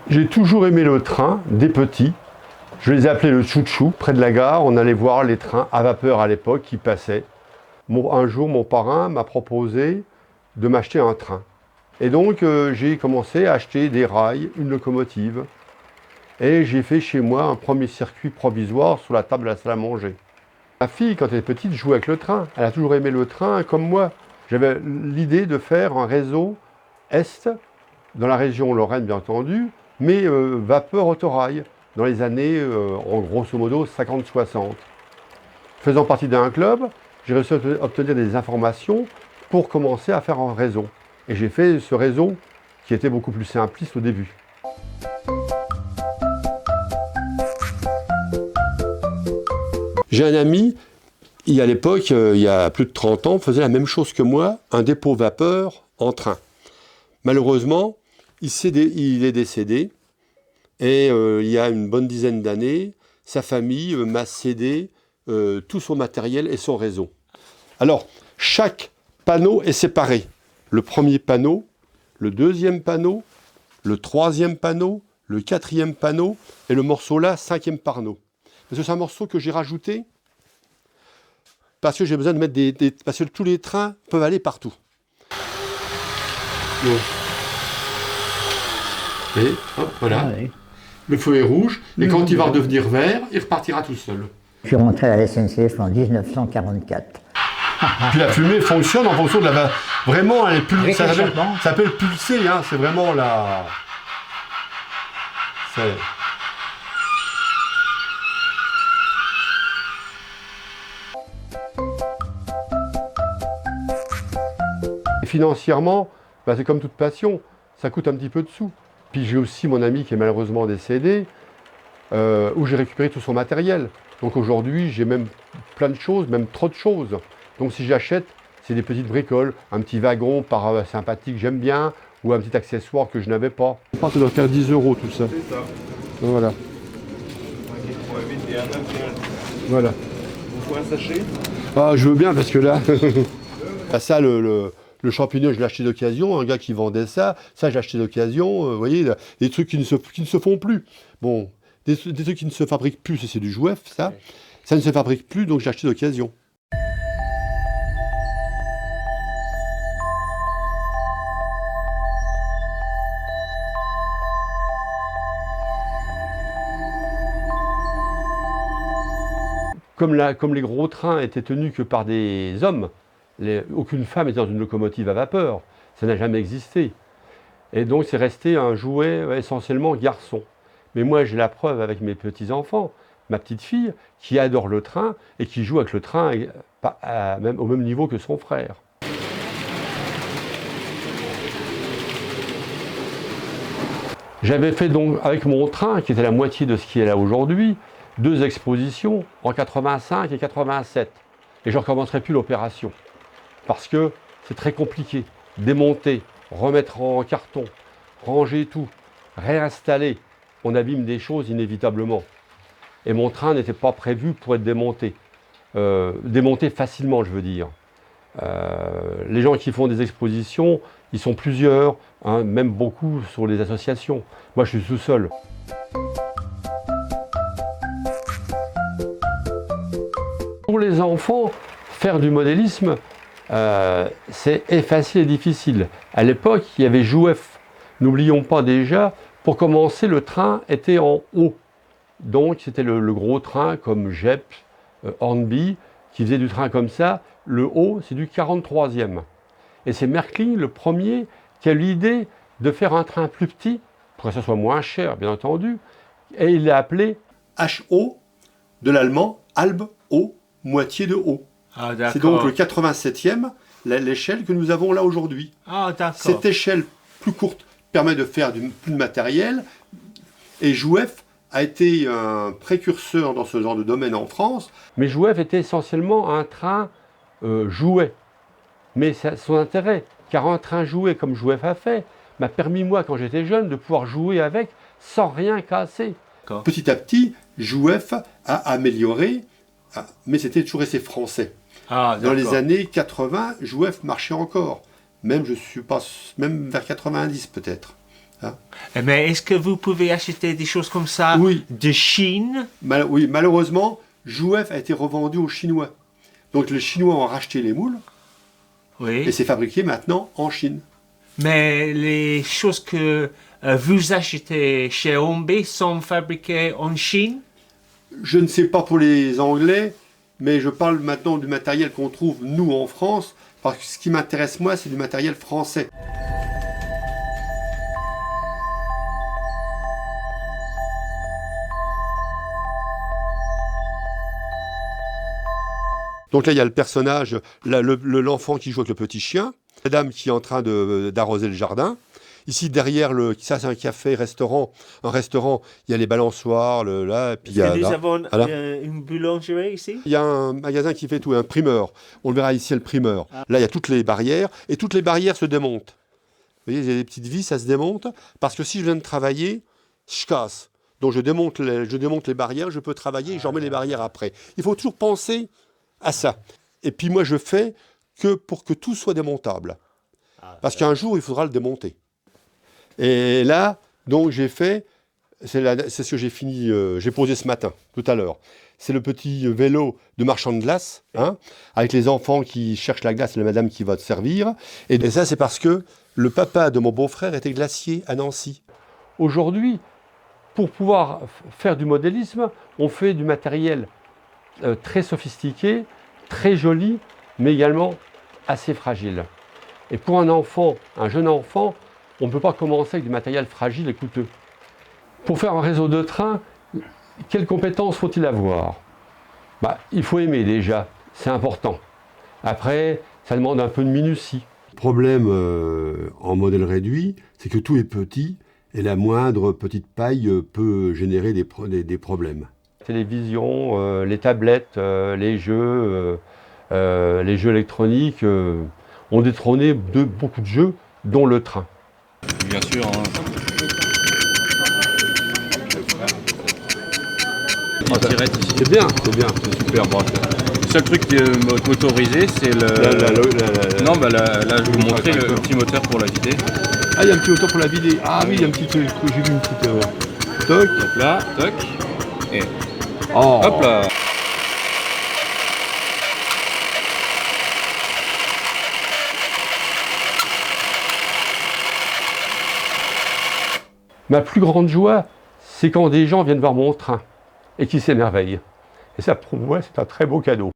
J'ai toujours aimé le train, des petits. Je les ai appelés le chouchou. Près de la gare, on allait voir les trains à vapeur à l'époque qui passaient. Un jour, mon parrain m'a proposé de m'acheter un train. Et donc, j'ai commencé à acheter des rails, une locomotive. Et j'ai fait chez moi un premier circuit provisoire sur la table de la salle à manger. Ma fille, quand elle est petite, jouait avec le train. Elle a toujours aimé le train comme moi. J'avais l'idée de faire un réseau Est, dans la région Lorraine bien entendu, mais vapeur autorail, dans les années, en grosso modo, 50-60. Faisant partie d'un club, j'ai réussi à obtenir des informations pour commencer à faire un réseau. Et j'ai fait ce réseau qui était beaucoup plus simpliste au début. J'ai un ami, à l'époque, il y a plus de 30 ans, faisait la même chose que moi, un dépôt vapeur en train. Malheureusement, il est décédé et il y a une bonne dizaine d'années, sa famille m'a cédé tout son matériel et son réseau. Alors, chaque panneau est séparé. Le premier panneau, le deuxième panneau, le troisième panneau, le quatrième panneau et le morceau là, cinquième panneau. Parce que c'est un morceau que j'ai rajouté parce que j'ai besoin de mettre parce que tous les trains peuvent aller partout. Donc. Et hop, voilà. Ah oui. Le feu est rouge, et quand il va redevenir vert, il repartira tout seul. Je suis rentré à la SNCF en 1944. Puis la fumée fonctionne en fonction de la... Vraiment, elle est ça s'appelle pulser, hein, c'est vraiment la... Financièrement, c'est comme toute passion, ça coûte un petit peu de sous. Puis j'ai aussi mon ami qui est malheureusement décédé, où j'ai récupéré tout son matériel. Donc aujourd'hui, j'ai même plein de choses, même trop de choses. Donc si j'achète, c'est des petites bricoles, un petit wagon sympathique, j'aime bien, ou un petit accessoire que je n'avais pas. Je pense que ça doit faire 10 € tout ça. C'est ça. Donc, voilà. Voilà. Vous faut un sachet? Ah, je veux bien parce que là, ça le champignon, je l'ai acheté d'occasion, un gars qui vendait ça j'ai acheté d'occasion, vous voyez, des trucs qui ne se font plus. Bon, des trucs qui ne se fabriquent plus, c'est du jouef, ça. Ça ne se fabrique plus, donc j'ai acheté d'occasion. Comme les gros trains étaient tenus que par des hommes, aucune femme était dans une locomotive à vapeur, ça n'a jamais existé. Et donc c'est resté un jouet essentiellement garçon. Mais moi j'ai la preuve avec mes petits-enfants, ma petite fille, qui adore le train et qui joue avec le train au même niveau que son frère. J'avais fait donc avec mon train, qui était la moitié de ce qui est là aujourd'hui, 2 expositions en 85 et 87. Et je ne recommencerai plus l'opération. Parce que c'est très compliqué. Démonter, remettre en carton, ranger tout, réinstaller. On abîme des choses inévitablement. Et mon train n'était pas prévu pour être démonté. Démonté facilement, je veux dire. Les gens qui font des expositions, ils sont plusieurs, hein, même beaucoup sur les associations. Moi, je suis tout seul. Pour les enfants, faire du modélisme, c'est facile et difficile. À l'époque, il y avait Jouef. N'oublions pas déjà, pour commencer, le train était en haut. Donc, c'était le gros train comme Jep, Hornby, qui faisait du train comme ça. Le haut, c'est du 43e. Et c'est Märklin, le premier, qui a eu l'idée de faire un train plus petit, pour que ça soit moins cher, bien entendu. Et il l'a appelé HO, de l'allemand, halbe haut, moitié de haut. Ah, c'est donc le 87e, l'échelle que nous avons là aujourd'hui. Ah, d'accord. Cette échelle plus courte permet de faire plus de matériel. Et Jouef a été un précurseur dans ce genre de domaine en France. Mais Jouef était essentiellement un train jouet. Mais son intérêt, car un train jouet comme Jouef a fait, m'a permis, moi, quand j'étais jeune, de pouvoir jouer avec sans rien casser. Petit à petit, Jouef a amélioré, mais c'était toujours resté français. Ah, dans les années 80, Jouef marchait encore. Même, je suis pas, même vers 90 peut-être. Mais est-ce que vous pouvez acheter des choses comme ça Oui. de Chine? Oui, malheureusement, Jouef a été revendu aux Chinois. Donc les Chinois ont racheté les moules et Oui. c'est fabriqué maintenant en Chine. Mais les choses que vous achetez chez Ombe sont fabriquées en Chine? Je ne sais pas pour les Anglais, mais je parle maintenant du matériel qu'on trouve nous en France, parce que ce qui m'intéresse moi, c'est du matériel français. Donc là, il y a le personnage, l'enfant qui joue avec le petit chien, la dame qui est en train d'arroser le jardin. Ici, derrière, ça c'est un café-restaurant. Un restaurant, il y a les balançoires, là, et puis il y a Nous là. avons Voilà. une boulangerie ici? Il y a un magasin qui fait tout, un primeur. On le verra ici, le primeur. Là, il y a toutes les barrières, et toutes les barrières se démontent. Vous voyez, il y a des petites vis, ça se démonte, parce que si je viens de travailler, je casse. Donc je démonte les barrières, je peux travailler, et j'en mets les barrières après. Il faut toujours penser à ça. Et puis moi, je fais que pour que tout soit démontable. Parce qu'un jour, il faudra le démonter. Et là, donc j'ai fait, c'est ce que j'ai fini, j'ai posé ce matin, tout à l'heure. C'est le petit vélo de marchand de glace, hein, avec les enfants qui cherchent la glace et la madame qui va te servir. Et ça, c'est parce que le papa de mon beau-frère était glacier à Nancy. Aujourd'hui, pour pouvoir faire du modélisme, on fait du matériel très sophistiqué, très joli, mais également assez fragile. Et pour un enfant, un jeune enfant, on ne peut pas commencer avec du matériel fragile et coûteux. Pour faire un réseau de train, quelles compétences faut-il avoir? Il faut aimer déjà, c'est important. Après, ça demande un peu de minutie. Le problème en modèle réduit, c'est que tout est petit et la moindre petite paille peut générer des problèmes. La télévision, les tablettes, les jeux électroniques ont détrôné beaucoup de jeux, dont le train. Bien sûr. Hein. C'est bien, c'est super. Bon, Le seul truc qui est motorisé, c'est le... Non, là, je vais vous montrer le petit moteur pour la vider. Ah, il y a un petit moteur pour la vider. Ah oui, il y a un petit truc, j'ai vu une petite... Toc. Donc là, toc, et Oh. hop là. Ma plus grande joie, c'est quand des gens viennent voir mon train et qui s'émerveillent. Et ça, pour moi, c'est un très beau cadeau.